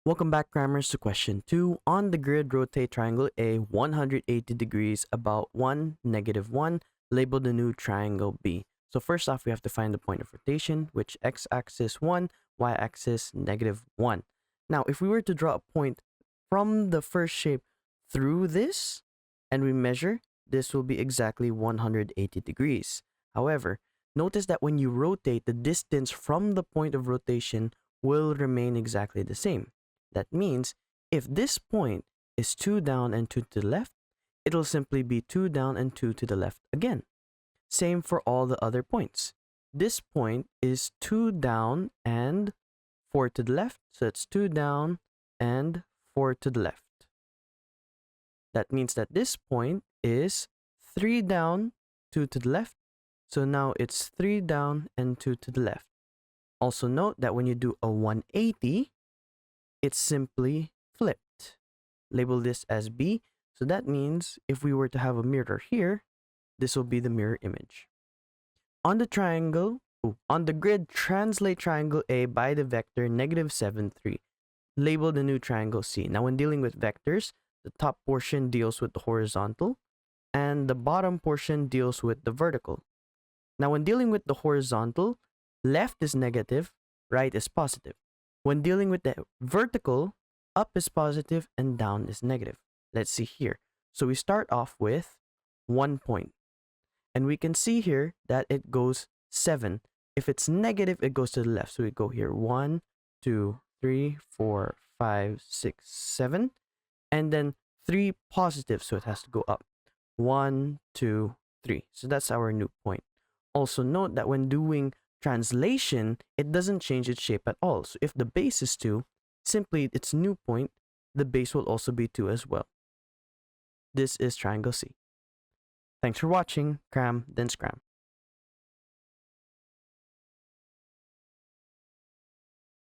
Welcome back, Crammers, to question 2. On the grid, rotate triangle A 180 degrees about 1, -1. Label the new triangle B. So first off, we have to find the point of rotation, which x-axis 1, y-axis -1. Now, if we were to draw a point from the first shape through this, and we measure, this will be exactly 180 degrees. However, notice that when you rotate, the distance from the point of rotation will remain exactly the same. That means if this point is 2 down and 2 to the left, it'll simply be 2 down and 2 to the left again. Same for all the other points. This point is 2 down and 4 to the left, so it's 2 down and 4 to the left. That means that this point is 3 down, 2 to the left, so now it's 3 down and 2 to the left. Also note that when you do a 180, it's simply flipped. Label this as B. So that means if we were to have a mirror here, this will be the mirror image. On the grid, translate triangle A by the vector -7, 3. Label the new triangle C. Now, when dealing with vectors, the top portion deals with the horizontal, and the bottom portion deals with the vertical. Now, when dealing with the horizontal, left is negative, right is positive. When dealing with the vertical, up is positive and down is negative. Let's see here. So we start off with 1 point. And we can see here that it goes 7. If it's negative, it goes to the left. So we go here 1, 2, 3, 4, 5, 6, 7. And then 3 positive, so it has to go up. 1, 2, 3. So that's our new point. Also note that when doing translation, it doesn't change its shape at all. So if the base is 2, simply its new point, the base will also be 2 as well. This is triangle C. Thanks for watching. Cram, then scram.